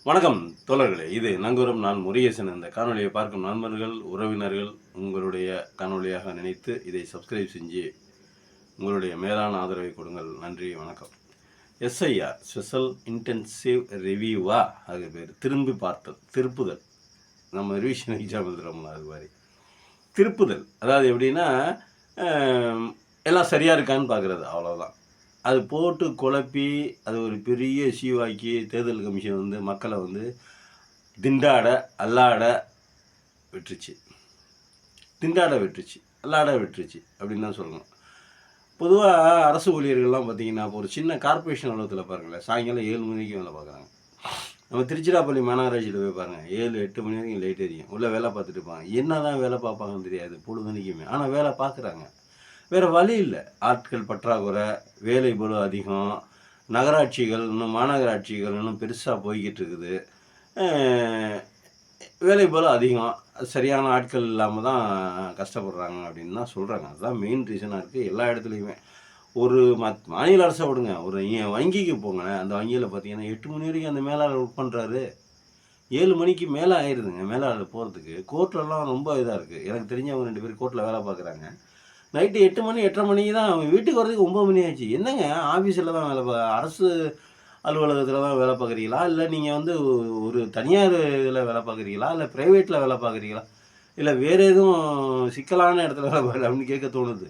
வணக்கம் தோழர்களே, இது நங்கூரம். நான் முருகேசன். இந்த காணொலியை பார்க்கும் நண்பர்கள், உறவினர்கள் உங்களுடைய காணொலியாக நினைத்து இதை சப்ஸ்கிரைப் செஞ்சு உங்களுடைய மேலான ஆதரவை கொடுங்கள். நன்றி, வணக்கம். எஸ்ஐஆர் ஸ்பெஷல் இன்டென்சிவ் ரிவ்யூவா அது பேர். திரும்பி பார்த்தல், திருப்புதல். நம்ம ரிவிஷன் எக்ஸாம் எழுதுகிறோம்ல அது மாதிரி திருப்புதல். அதாவது எப்படின்னா எல்லாம் சரியாக இருக்கான்னு பார்க்குறது, அவ்வளோதான். அது போட்டு குழப்பி அது ஒரு பெரிய இஷ்யூவாக்கி தேர்தல் கமிஷன் வந்து மக்களை வந்து திண்டாட அல்லாட விட்டுருச்சு. திண்டாட விட்டுருச்சு, அல்லாட விட்டுருச்சு அப்படின்னு தான் சொல்லணும். பொதுவாக அரசு ஊழியர்கள்லாம் பார்த்தீங்கன்னா, இப்போ ஒரு சின்ன கார்பரேஷன் அலுவலகத்தில் பாருங்களேன், சாயங்காலம் 7 மணிக்கு வேலை பார்க்குறாங்க. நம்ம திருச்சிராப்பள்ளி மாநகராட்சியில் போய் பாருங்கள், 7-8 மணி வரைக்கும் லைட் எரியும். உள்ளே வேலை பார்த்துட்டு இருப்பாங்க. என்ன தான் வேலை பார்ப்பாங்கன்னு தெரியாது பொழுதுனிக்குமே, ஆனால் வேலை பார்க்குறாங்க. வேறு வழி இல்லை. ஆட்கள் பற்றாக்குறை, வேலை பளு அதிகம், நகராட்சிகள் இன்னும் மாநகராட்சிகள் இன்னும் பெருசாக போய்கிட்டு இருக்குது. வேலை பளு அதிகம், சரியான ஆட்கள் இல்லாமல் தான் கஷ்டப்படுறாங்க அப்படின்னு தான் சொல்கிறாங்க. அதுதான் மெயின் ரீசனாக இருக்குது எல்லா இடத்துலையுமே. ஒரு மாநில அரசை விடுங்க, ஒரு வங்கிக்கு போங்க, அந்த வங்கியில் பார்த்தீங்கன்னா 8 மணி வரைக்கும் அந்த மேலாளர் ஒர்க் பண்ணுறாரு. 7 மணிக்கு மேலே ஆயிடுதுங்க மேலாளர் போகிறதுக்கு. கோர்ட்லலாம் ரொம்ப இதாக இருக்குது. எனக்கு தெரிஞ்சவங்க 2 பேர் கோர்ட்டில் வேலை பார்க்குறாங்க. நைட்டு 8 மணி 8:30 மணிக்கு தான் அவங்க வீட்டுக்கு வரதுக்கு 9 மணி ஆச்சு. என்னங்க, ஆஃபீஸில் தான் அரசு அலுவலகத்தில் தான் வேலை பார்க்குறீங்களா, இல்லை நீங்கள் வந்து ஒரு தனியார் இதில் வேலை பார்க்குறீங்களா, இல்லை ப்ரைவேட்டில் வேலை பார்க்குறீங்களா, இல்லை வேறு எதுவும் சிக்கலான இடத்துல வேலை பார்க்குற அப்படின்னு கேட்க தோணுது.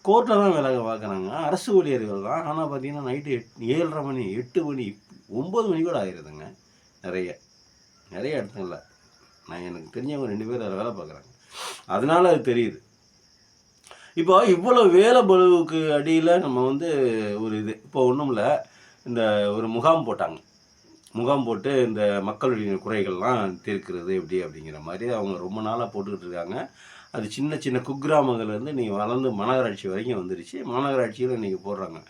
கோர்ட்டில் தான் வேலை பார்க்குறாங்க, அரசு ஊழியர்கள் தான். ஆனால் பார்த்தீங்கன்னா நைட்டு 7:30 மணி 8 மணி 9 மணி கூட ஆகிடுதுங்க. நிறைய இடத்துல நான் எனக்கு தெரிஞ்சவங்க 2 பேர் அதில் வேலை பார்க்குறாங்க. அதனால அது தெரியுது. இப்போ இவ்வளோ வேலை பளுவுக்கு அடியில் நம்ம வந்து ஒரு இது இப்போ ஒன்றும் இல்லை, இந்த ஒரு முகாம் போட்டாங்க. முகாம் போட்டு இந்த மக்களுடைய குறைகள்லாம் தீர்க்கிறது எப்படி அப்படிங்கிற மாதிரி அவங்க ரொம்ப நாளாக போட்டுக்கிட்டு இருக்காங்க. அது சின்ன சின்ன குக்கிராமங்கள்லேருந்து நீங்கள் வளர்ந்து மாநகராட்சி வரைக்கும் வந்துருச்சு. மாநகராட்சியில் இன்றைக்கி போடுறாங்க.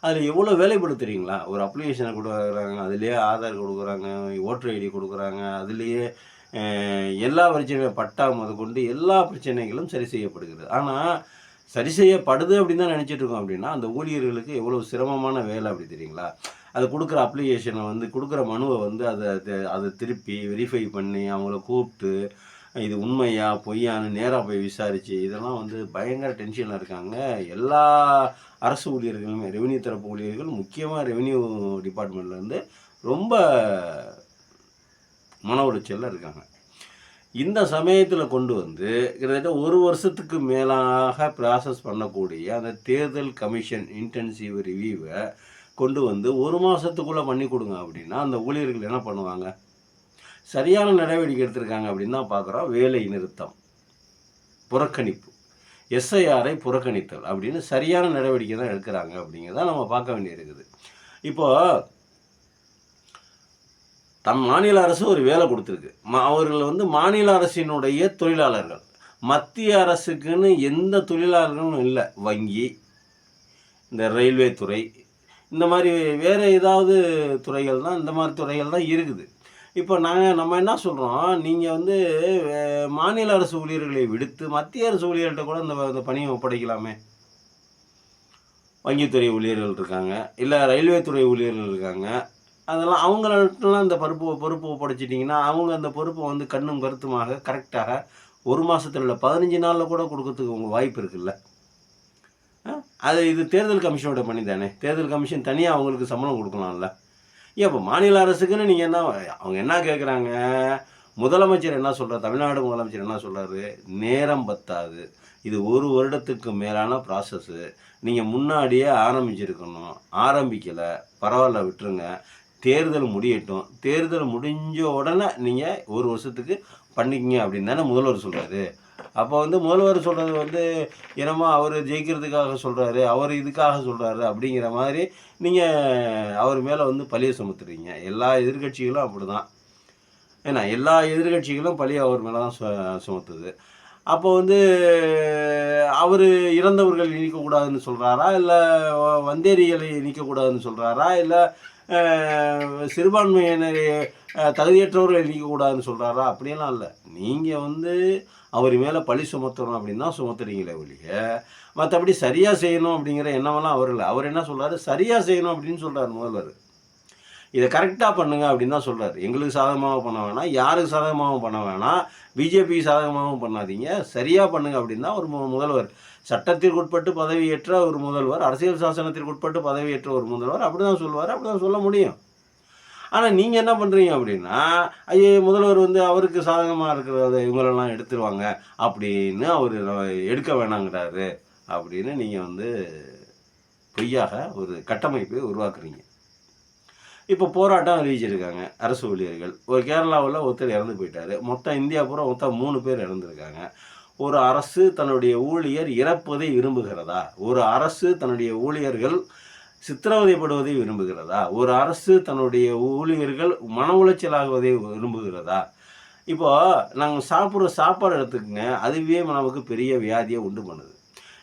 அதில் எவ்வளோ வேலைப்படு தெரியுங்களா? ஒரு அப்ளிகேஷனை கொடுக்குறாங்க, அதுலேயே ஆதார் கொடுக்குறாங்க, ஓட்டர் ஐடி கொடுக்குறாங்க, அதுலேயே எல்லா பிரச்சனையும் பட்டா முதற்கொண்டு எல்லா பிரச்சனைகளும் சரி செய்யப்படுகிறது. ஆனால் சரி செய்யப்படுது அப்படின்னு தான் நினச்சிட்டு இருக்கோம். அப்படின்னா அந்த ஊழியர்களுக்கு எவ்வளோ சிரமமான வேலை அப்படி தெரியுங்களா? அது கொடுக்குற அப்ளிகேஷனை வந்து கொடுக்குற மனுவை வந்து அதை திருப்பி வெரிஃபை பண்ணி அவங்கள கூப்பிட்டு இது உண்மையா பொய்யான்னு நேராக போய் விசாரித்து இதெல்லாம் வந்து பயங்கர டென்ஷனில் இருக்காங்க எல்லா அரசு ஊழியர்களுமே. ரெவென்யூ தரப்பு ஊழியர்கள் முக்கியமாக ரெவென்யூ டிபார்ட்மெண்ட்லேருந்து ரொம்ப மன உளைச்சலில் இருக்காங்க. இந்த சமயத்தில் கொண்டு வந்து கிட்டத்தட்ட 1 வருஷத்துக்கு மேலாக ப்ராசஸ் பண்ணக்கூடிய அந்த தேர்தல் கமிஷன் இன்டென்சிவ் ரிவ்யூவை கொண்டு வந்து 1 மாதத்துக்குள்ளே பண்ணி கொடுங்க அப்படின்னா அந்த ஊழியர்கள் என்ன பண்ணுவாங்க? சரியான நடவடிக்கை எடுத்திருக்காங்க அப்படின்னு தான் பார்க்குறோம். வேலை நிறுத்தம், புறக்கணிப்பு, எஸ்ஐஆரை புறக்கணித்தல் அப்படின்னு சரியான நடவடிக்கை தான் எடுக்கிறாங்க அப்படிங்கிறத நம்ம பார்க்க வேண்டியிருக்குது. இப்போது தம் மாநில அரசு ஒரு வேலை கொடுத்துருக்கு. அவர்கள் வந்து மாநில அரசினுடைய தொழிலாளர்கள். மத்திய அரசுக்குன்னு எந்த தொழிலாளர்களும் இல்லை. வங்கி, இந்த ரயில்வே துறை, இந்த மாதிரி வேறு ஏதாவது துறைகள் தான், இந்த மாதிரி துறைகள் தான் இருக்குது. இப்போ நம்ம என்ன சொல்கிறோம், நீங்கள் வந்து மாநில அரசு ஊழியர்களை விடுத்து மத்திய அரசு ஊழியர்கள்ட்ட கூட இந்த பணியை ஒப்படைக்கலாமே. வங்கித்துறை ஊழியர்கள் இருக்காங்க, இல்லை ரயில்வே துறை ஊழியர்கள் இருக்காங்க. அதெல்லாம் அவங்கள்ட்டலாம் இந்த பொறுப்பு ஒப்படைச்சிட்டிங்கன்னா அவங்க அந்த பொறுப்பை வந்து கண்ணும் கருத்துமாக கரெக்டாக 1 மாதத்தில் இல்லை 15 நாளில் கூட கொடுக்கறதுக்கு உங்கள் வாய்ப்பு இருக்குல்ல. அது இது தேர்தல் கமிஷனோட பணி தானே. தேர்தல் கமிஷன் தனியாக அவங்களுக்கு சம்பளம் கொடுக்கலாம்ல. ஏன் இப்போ மாநில அரசுக்குன்னு நீங்கள் என்ன அவங்க என்ன கேட்குறாங்க? முதலமைச்சர் என்ன சொல்கிறார்? தமிழ்நாடு முதலமைச்சர் என்ன சொல்கிறாரு? நேரம் பத்தாது, இது 1 வருடத்துக்கு மேலான ப்ராசஸ்ஸு, நீங்கள் முன்னாடியே ஆரம்பிச்சிருக்கணும், ஆரம்பிக்கலை, பரவாயில்ல விட்டுருங்க, தேர்தல் முடியட்டும், தேர்தல் முடிஞ்ச உடனே நீங்கள் 1 வருஷத்துக்கு பண்ணிக்கிங்க அப்படின்னு தானே முதல்வர் சொல்கிறாரு. அப்போ வந்து முதல்வர் சொல்கிறது வந்து என்னமோ அவர் ஜெயிக்கிறதுக்காக சொல்கிறாரு, அவர் இதுக்காக சொல்கிறாரு அப்படிங்கிற மாதிரி நீங்கள் அவர் மேலே வந்து பழியை சுமத்துறீங்க. எல்லா எதிர்கட்சிகளும் அப்படி தான். ஏன்னா எல்லா எதிர்கட்சிகளும் பழியை அவர் மேலே தான் சுமத்துது. அப்போ வந்து அவர் இறந்தவர்கள் நீக்கக்கூடாதுன்னு சொல்கிறாரா, இல்லை வந்தேரிகளை நீக்கக்கூடாதுன்னு சொல்கிறாரா, இல்லை சிறுபான்மையினரை தகுதியற்றவர்கள் நீக்கக்கூடாதுன்னு சொல்கிறாரா? அப்படியெல்லாம் இல்லை. நீங்கள் வந்து அவர் மேலே பழி சுமத்தணும் அப்படின்னு தான் சுமத்துறீங்களே ஒழிய மற்றபடி சரியாக செய்யணும் அப்படிங்கிற எண்ணமெல்லாம் அவர் இல்லை. அவர் என்ன சொல்கிறாரு? சரியாக செய்யணும் அப்படின்னு சொல்கிறார் முதல்வர். இதை கரெக்டாக பண்ணுங்க அப்படின்னு தான் சொல்கிறார். எங்களுக்கு சாதகமாக பண்ண வேணாம், யாருக்கு சாதகமாகவும் பண்ண வேணாம், பிஜேபிக்கு சாதகமாகவும் பண்ணாதீங்க, சரியாக பண்ணுங்க அப்படின்னு தான் ஒரு முதல்வர், சட்டத்திற்குட்பட்டு பதவியேற்ற ஒரு முதல்வர், அரசியல் சாசனத்திற்குட்பட்டு பதவியேற்ற ஒரு முதல்வர் அப்படி தான் சொல்லுவார், அப்படி தான் சொல்ல முடியும். ஆனால் நீங்கள் என்ன பண்ணுறீங்க அப்படின்னா, ஐயோ முதல்வர் வந்து அவருக்கு சாதகமாக இருக்கிறத இவங்களெல்லாம் எடுத்துருவாங்க அப்படின்னு அவர் எடுக்க வேணாங்கிறாரு அப்படின்னு நீங்கள் வந்து பொய்யாக ஒரு கட்டமைப்பை உருவாக்குறீங்க. இப்போ போராட்டம் அறிவிச்சிருக்காங்க அரசு ஊழியர்கள். ஒரு கேரளாவில் ஒருத்தர் இறந்து போயிட்டார். மொத்தம் இந்தியா பூரா மொத்தம் 3 பேர் இறந்துருக்காங்க. ஒரு அரசு தன்னுடைய ஊழியர் இறப்பதை விரும்புகிறதா? ஒரு அரசு தன்னுடைய ஊழியர்கள் சித்திரவதைப்படுவதை விரும்புகிறதா? ஒரு அரசு தன்னுடைய ஊழியர்கள் மன உளைச்சலாகுவதை விரும்புகிறதா? இப்போ நாங்கள் சாப்பிட்ற சாப்பாடு எடுத்துக்கங்க, அதுவே நமக்கு பெரிய வியாதியை உண்டு பண்ணுது.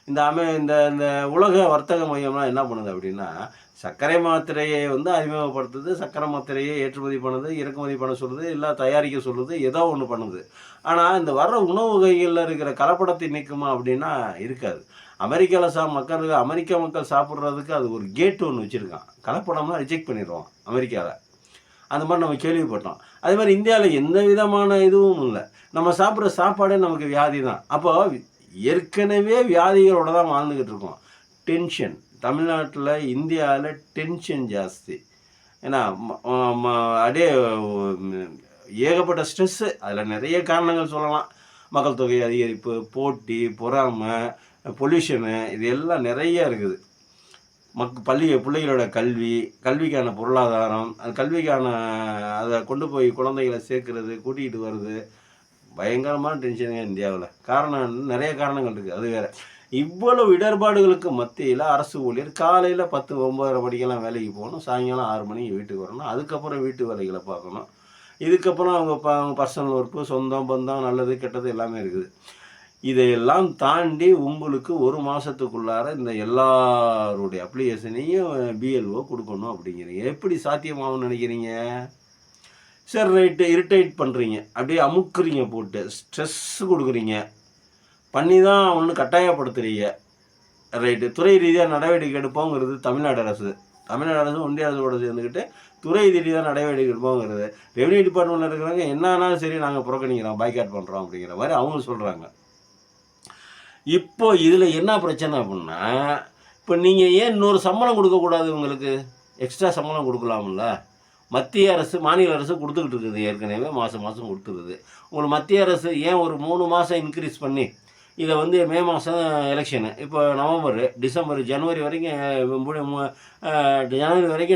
இந்த இந்த உலக வர்த்தக மையம்லாம் என்ன பண்ணுது அப்படின்னா, சர்க்கரை மாத்திரையை வந்து அறிமுகப்படுத்துது, சர்க்கரை மாத்திரையை ஏற்றுமதி பண்ணுது, இறக்குமதி பண்ண சொல்லுது, இல்லை தயாரிக்க சொல்லுது, ஏதோ ஒன்று பண்ணுது. ஆனால் இந்த வர்ற உணவு வகைகளில் இருக்கிற கலப்படத்தை நீக்குமா அப்படின்னா இருக்காது. அமெரிக்காவில் அமெரிக்க மக்கள் சாப்பிட்றதுக்கு அது ஒரு கேட் ஒன்று வச்சுருக்கான். கலப்படம்னா ரிஜெக்ட் பண்ணிடுவான் அமெரிக்காவில். அந்த மாதிரி நம்ம கேள்விப்பட்டோம். அதே மாதிரி இந்தியாவில் எந்த விதமான இதுவும் இல்லை. நம்ம சாப்பிட்ற சாப்பாடே நமக்கு வியாதி தான். அப்போ ஏற்கனவே வியாதிகளோட தான் வாழ்ந்துக்கிட்டு இருக்கோம். டென்ஷன் தமிழ்நாட்டில், இந்தியாவில் டென்ஷன் ஜாஸ்தி. ஏன்னா அப்படியே ஏகப்பட்ட ஸ்ட்ரெஸ்ஸு. அதில் நிறைய காரணங்கள் சொல்லலாம். மக்கள் தொகை அதிகரிப்பு, போட்டி, பொறாமை, பொல்யூஷனு, இது எல்லாம் நிறைய இருக்குது. பிள்ளைகளோட கல்விக்கான பொருளாதாரம், அது கல்விக்கான அதை கொண்டு போய் குழந்தைகளை சேர்க்கறது, கூட்டிகிட்டு வர்றது, பயங்கரமான டென்ஷனுங்க இந்தியாவில். காரணம் நிறைய காரணங்கள் இருக்குது, அது வேறு. இவ்வளவு இடர்பாடுகளுக்கு மத்தியில் அரசு ஊழியர் காலையில் 10, 9:30 மணிக்கெல்லாம் வேலைக்கு போகணும், சாயங்காலம் 6 மணிக்கு வீட்டுக்கு வரணும், அதுக்கப்புறம் வீட்டு வேலைகளை பார்க்கணும். இதுக்கப்புறம் அவங்க பர்சனல் ஒர்க்கு, சொந்தம் பந்தம், நல்லது கெட்டது எல்லாமே இருக்குது. இதையெல்லாம் தாண்டி உங்களுக்கு ஒரு மாதத்துக்குள்ளார இந்த எல்லாருடைய அப்ளிகேஷனையும் பிஎல்ஓ கொடுக்கணும் அப்படிங்கிறீங்க. எப்படி சாத்தியமாகும்னு நினைக்கிறீங்க? சரி ரைட்டு, இரிட்டேட் பண்ணுறீங்க, அப்படியே அமுக்குறீங்க, போட்டு ஸ்ட்ரெஸ் கொடுக்குறீங்க, பண்ணி தான் ஒன்று கட்டாயப்படுத்துறீங்க. ரைட்டு, துறை ரீதியாக நடவடிக்கை எடுப்போங்கிறது தமிழ்நாடு அரசு. ஒன்றிய அரசோட சேர்ந்துக்கிட்டு துறை ரீதியாக நடவடிக்கை எடுப்போங்கிறது. ரெவன்யூ டிபார்ட்மெண்ட்டில் இருக்கிறவங்க என்னன்னாலும் சரி நாங்கள் புறக்கணிக்கிறோம், பாய்காட் பண்ணுறோம் அப்படிங்கிற மாதிரி அவங்க சொல்கிறாங்க. இப்போ இதில் என்ன பிரச்சனை அப்படின்னா, இப்போ நீங்கள் ஏன் இன்னொரு சம்பளம் கொடுக்கக்கூடாது? உங்களுக்கு எக்ஸ்ட்ரா சம்பளம் கொடுக்கலாம்ல? மத்திய அரசு மாநில அரசு கொடுத்துக்கிட்டு இருக்குது, ஏற்கனவே மாதம் கொடுத்துருக்குது. உங்களுக்கு மத்திய அரசு ஏன் ஒரு 3 மாதம் இன்க்ரீஸ் பண்ணி இதை வந்து மே மாதம் எலெக்ஷனு, இப்போ நவம்பர், டிசம்பர், ஜனவரி வரைக்கும்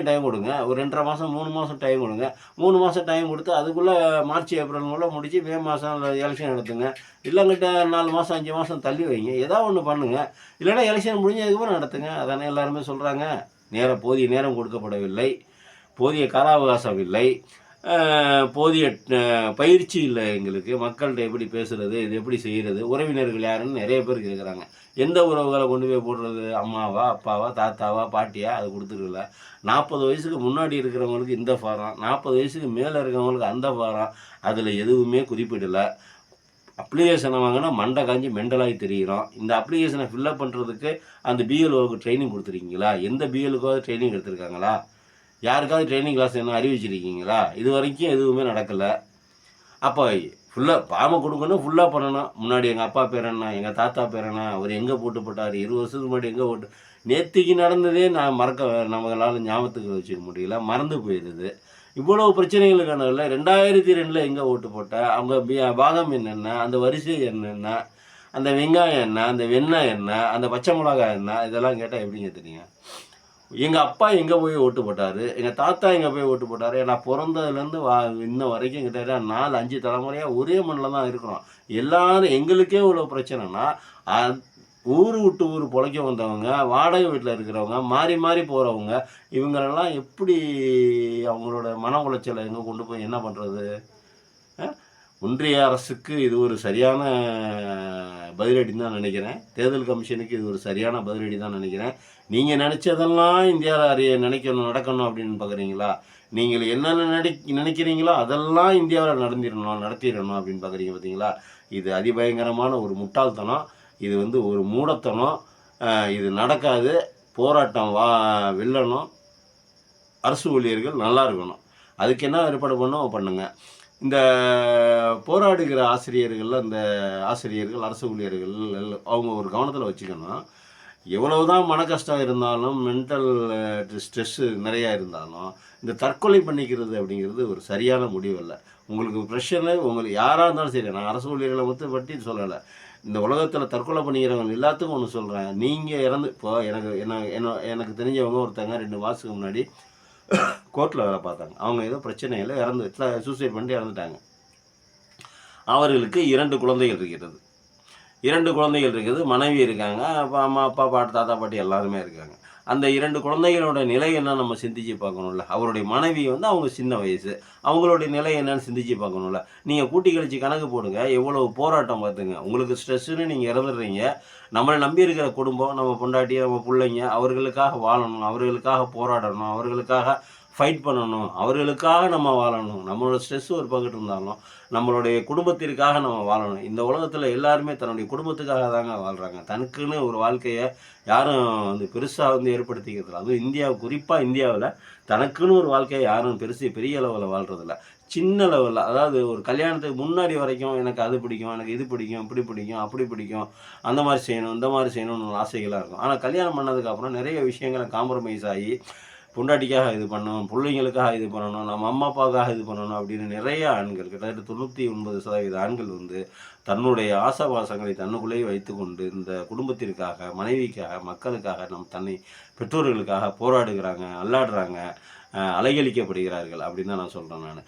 டைம் கொடுங்க. ஒரு 2.5 மாதம் 3 மாதம் டைம் கொடுங்க. 3 மாதம் டைம் கொடுத்து அதுக்குள்ளே மார்ச் ஏப்ரலுக்குள்ளே முடித்து மே மாதம் எலெக்ஷன் நடத்துங்க. இல்லைங்கிட்ட 4 மாதம் 5 மாதம் தள்ளி வைங்க, ஏதாவது ஒன்று பண்ணுங்கள். இல்லைன்னா எலெக்ஷன் முடிஞ்சதுக்கப்புறம் நடத்துங்க. அதானே எல்லாருமே சொல்கிறாங்க. போதிய நேரம் கொடுக்கப்படவில்லை, போதிய கால அவகாசம் இல்லை, போதிய பயிற்சி இல்லை எங்களுக்கு. மக்கள்கிட்ட எப்படி பேசுகிறது, இது எப்படி செய்கிறது, உறவினர்கள் யாருன்னு நிறைய பேர் கேட்குறாங்க. எந்த உறவுகளை கொண்டு போய் போடுறது? அம்மாவா, அப்பாவா, தாத்தாவா, பாட்டியா? அது கொடுத்துருக்கல. 40 வயசுக்கு முன்னாடி இருக்கிறவங்களுக்கு இந்த ஃபாரம், 40 வயசுக்கு மேலே இருக்கிறவங்களுக்கு அந்த ஃபாரம், அதில் எதுவுமே குறிப்பிடலை. அப்ளிகேஷனை வாங்கினா மண்டை காஞ்சி மெண்டலாகி தெரிகிறோம். இந்த அப்ளிகேஷனை ஃபில்லப் பண்ணுறதுக்கு அந்த பிஎல்ஓவுக்கு ட்ரைனிங் கொடுத்துருக்கீங்களா? எந்த பிஎல்ஓக்காவது ட்ரைனிங் எடுத்திருக்காங்களா? யாருக்காவது ட்ரைனிங் கிளாஸ் என்ன அறிவிச்சிருக்கீங்களா? இது வரைக்கும் எதுவுமே நடக்கலை. அப்போ ஃபுல்லாக பாமை கொடுக்கணும், ஃபுல்லாக பண்ணணும். முன்னாடி எங்கள் அப்பா பேர் என்ன, எங்கள் தாத்தா பேர் என்ன, அவர் எங்கே போட்டார், 20 வருஷத்துக்கு முன்னாடி எங்கே நேற்றுக்கு நடந்ததே நம்மளால் ஞாபகத்துக்கு வச்சுக்க முடியல, மறந்து போயிடுது. இவ்வளவு பிரச்சனைகளுக்கான 2002 எங்கே ஓட்டு போட்ட, அவங்க பாகம் என்னென்ன, அந்த வரிசை என்னென்ன, அந்த வெங்காயம் என்ன, அந்த வெண்ணெய் என்ன, அந்த பச்சை மிளகாய் என்ன, இதெல்லாம் கேட்டால் எப்படிங்க தெரியும்? எங்கள் அப்பா எங்கே போய் ஓட்டு போட்டார், எங்கள் தாத்தா எங்கே போய் ஓட்டு போட்டார், நான் பிறந்ததுலேருந்து இன்ன வரைக்கும் கிட்ட 4-5 தலைமுறையாக ஒரே மண்ணில் தான் இருக்கிறோம். எல்லோரும் எங்களுக்கே இவ்வளோ பிரச்சனைனா, ஊர் விட்டு ஊர் பிழைக்க வந்தவங்க, வாடகை வீட்டில் இருக்கிறவங்க, மாறி மாறி போகிறவங்க, இவங்களெல்லாம் எப்படி அவங்களோட மன உளைச்சலை எங்கே கொண்டு போய் என்ன பண்ணுறது? ஒன்றிய அரசுக்கு இது ஒரு சரியான பதிலடின்னு தான் நினைக்கிறேன். தேர்தல் கமிஷனுக்கு இது ஒரு சரியான பதிலடி தான் நினைக்கிறேன். நீங்கள் நினச்சதெல்லாம் இந்தியாவில் நடக்கணும் அப்படின்னு பார்க்குறீங்களா? நீங்கள் என்னென்ன நினைக்கிறீங்களோ அதெல்லாம் இந்தியாவில் நடத்திடணும் அப்படின்னு பார்க்குறீங்க பார்த்தீங்களா? இது அதிபயங்கரமான ஒரு முட்டாள்தனம். இது வந்து ஒரு மூடத்தனம். இது நடக்காது. போராட்டம் வெல்லணும். அரசு ஊழியர்கள் நல்லா இருக்கணும். அதுக்கு என்ன ஏற்பாடு பண்ணணும் பண்ணுங்க. இந்த போராடுகிற ஆசிரியர்கள், அந்த ஆசிரியர்கள், அரசு ஊழியர்கள் அவங்க ஒரு கவனத்தில் வச்சுக்கணும். எவ்வளவுதான் மன கஷ்டம் இருந்தாலும், மென்டல் ஸ்ட்ரெஸ்ஸு நிறையா இருந்தாலும், இந்த தற்கொலை பண்ணிக்கிறது அப்படிங்கிறது ஒரு சரியான முடிவு இல்ல. உங்களுக்கு ப்ரெஷரு உங்களுக்கு யாரா இருந்தாலும் சரி, நான் அரசு ஊழியர்களை மட்டும் பற்றி சொல்லலை. இந்த உலகத்தில் தற்கொலை பண்ணிக்கிறவங்க எல்லாத்துக்கும் ஒன்று சொல்கிறேன். நீங்கள் இறந்து இப்போ எனக்கு தெரிஞ்சவங்க ஒருத்தங்க 2 மாதத்துக்கு முன்னாடி கோர்ட்டில் வேலை பார்த்தாங்க. அவங்க ஏதோ பிரச்சனையில் சூசைட் பண்ணிட்டு இறந்துட்டாங்க. அவர்களுக்கு 2 குழந்தைகள் இருக்கிறது. 2 குழந்தைகள் இருக்குது. மனைவி இருக்காங்க. அம்மா, அப்பா, தாத்தா, பாட்டி எல்லாருமே இருக்காங்க. அந்த 2 குழந்தைகளோட நிலை என்னன்னு நம்ம சிந்திச்சு பார்க்கணும்ல. அவருடைய மனைவி அவங்க சின்ன வயசு. அவங்களுடைய நிலை என்னன்னு சிந்திச்சு பார்க்கணும்ல. நீங்கள் கூட்டி கழிச்சு கணக்கு போடுங்க. எவ்வளவு போராட்டம் பார்த்துங்க. உங்களுக்கு ஸ்ட்ரெஸ்ஸுன்னு நீங்கள் இறந்துடுறீங்க. நம்மளை நம்பி இருக்கிற குடும்பம், நம்ம பொண்டாட்டி, நம்ம பிள்ளைங்க அவர்களுக்காக வாழணும், அவர்களுக்காக போராடணும், அவர்களுக்காக ஃபைட் பண்ணணும், அவர்களுக்காக நம்ம வாழணும். நம்மளோட ஸ்ட்ரெஸ் ஒரு பக்கத்து இருந்தாலும் நம்மளுடைய குடும்பத்திற்காக நம்ம வாழணும். இந்த உலகத்தில் எல்லாருமே தன்னுடைய குடும்பத்துக்காக தாங்க வாழ்கிறாங்க. தனக்குன்னு ஒரு வாழ்க்கையை யாரும் பெருசாக ஏற்படுத்திக்கிறதில்ல. அதுவும் குறிப்பாக இந்தியாவில் தனக்குன்னு ஒரு வாழ்க்கையை யாரும் பெரிய அளவில் வாழ்கிறதில்ல. சின்ன லெவலில், அதாவது ஒரு கல்யாணத்துக்கு முன்னாடி வரைக்கும் எனக்கு அது பிடிக்கும், எனக்கு இது பிடிக்கும், இப்படி பிடிக்கும், அப்படி பிடிக்கும், அந்த மாதிரி செய்யணும், இந்த மாதிரி செய்யணும்னு ஆசைகளாக இருக்கும். ஆனால் கல்யாணம் பண்ணதுக்கப்புறம் நிறைய விஷயங்களை காம்ப்ரமைஸ் ஆகி பொண்டாட்டிக்காக இது பண்ணணும், பிள்ளைங்களுக்காக இது பண்ணணும், நம்ம அம்மா அப்பாவுக்காக இது பண்ணணும் அப்படின்னு நிறைய ஆண்கள், கிட்டத்தட்ட 99% ஆண்கள் தன்னுடைய ஆசாபாசங்களை தன்னுக்குள்ளேயே வைத்துக்கொண்டு இந்த குடும்பத்திற்காக, மனைவிக்காக, மக்களுக்காக, தன்னை பெற்றோர்களுக்காக போராடுகிறாங்க, அல்லாடுறாங்க, அலைகழிக்கப்படுகிறார்கள் அப்படின்னு தான் நான் சொல்கிறேன். நான்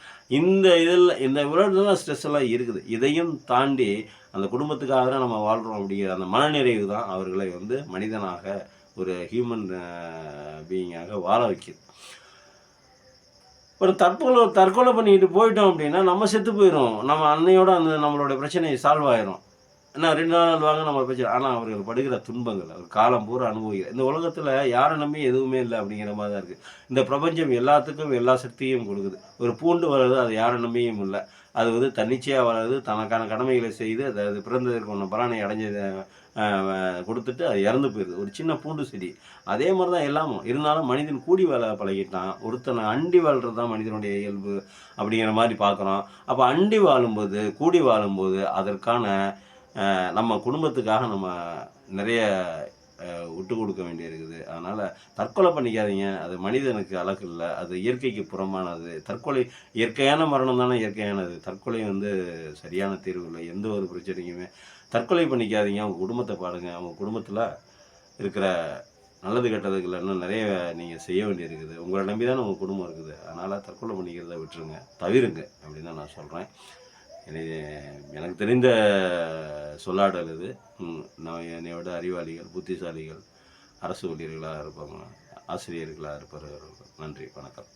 இந்த விளையாட்டுலாம் ஸ்ட்ரெஸ் எல்லாம் இருக்குது. இதையும் தாண்டி அந்த குடும்பத்துக்காக தான் நம்ம வாழ்கிறோம் அப்படிங்கிற அந்த மனநிறைவு தான் அவர்களை மனிதனாக, ஒரு ஹியூமன் பீயிங்காக வாழ வைக்குது. ஒரு தற்கொலை பண்ணிக்கிட்டு போயிட்டோம் அப்படின்னா நம்ம செத்து போயிடும். நம்ம அன்னையோட நம்மளோட பிரச்சனை சால்வ் ஆயிரும். ஏன்னா 2 நாள் வாங்க நம்ம பிரச்சனை. ஆனால் அவர்கள் படுகிற துன்பங்கள் அவர் காலம் பூரா அனுபவிக்கிற இந்த உலகத்தில் யாரை நம்பி எதுவுமே இல்லை அப்படிங்கிற மாதிரி தான் இருக்குது. இந்த பிரபஞ்சம் எல்லாத்துக்கும் எல்லா சக்தியும் கொடுக்குது. ஒரு பூண்டு வர்றது அது யாரை நம்பியும் இல்லை. அது தன்னிச்சையாக வர்றது, தனக்கான கடமைகளை செய்து அது பிறந்ததற்கு ஒன்று பலனை அடைஞ்சதை கொடுத்துட்டு அது இறந்து போயிடுது. ஒரு சின்ன பூண்டு செடி அதே மாதிரி தான் எல்லாமும். இருந்தாலும் மனிதன் கூடி வாழ பழகிட்டான். ஒருத்தனை அண்டி வாழ்கிறது தான் மனிதனுடைய இயல்பு அப்படிங்கிற மாதிரி பார்க்குறோம். அப்போ அண்டி வாழும்போது, கூடி வாழும்போது அதற்கான நம்ம குடும்பத்துக்காக நம்ம நிறைய விட்டு கொடுக்க வேண்டியிருக்குது. அதனால் தற்கொலை பண்ணிக்காதீங்க. அது மனிதனுக்கு அழகு இல்லை, அது இயற்கைக்கு புறமானது. தற்கொலை இயற்கையான மரணம் தானே இயற்கையானது. தற்கொலை சரியான தீர்வு இல்லை எந்த ஒரு பிரச்சனைக்குமே. தற்கொலை பண்ணிக்காதீங்க. அவங்க குடும்பத்தை பாருங்க. அவங்க குடும்பத்தில் இருக்கிற நல்லது கெட்டதுகள் இன்னும் நிறைய நீங்கள் செய்ய வேண்டியிருக்குது. உங்களை நம்பி தானே உங்கள் குடும்பம் இருக்குது. அதனால் தற்கொலை பண்ணிக்கிறத விட்டுருங்க, தவிருங்க அப்படின்னு தான் நான் சொல்கிறேன். எனக்கு தெரிந்த சொல்லாடல் இது. நான் என்னையோட அறிவாளிகள், புத்திசாலிகள், அரசு ஊழியர்களாக இருப்பாங்க, ஆசிரியர்களாக இருப்பவர்கள். நன்றி, வணக்கம்.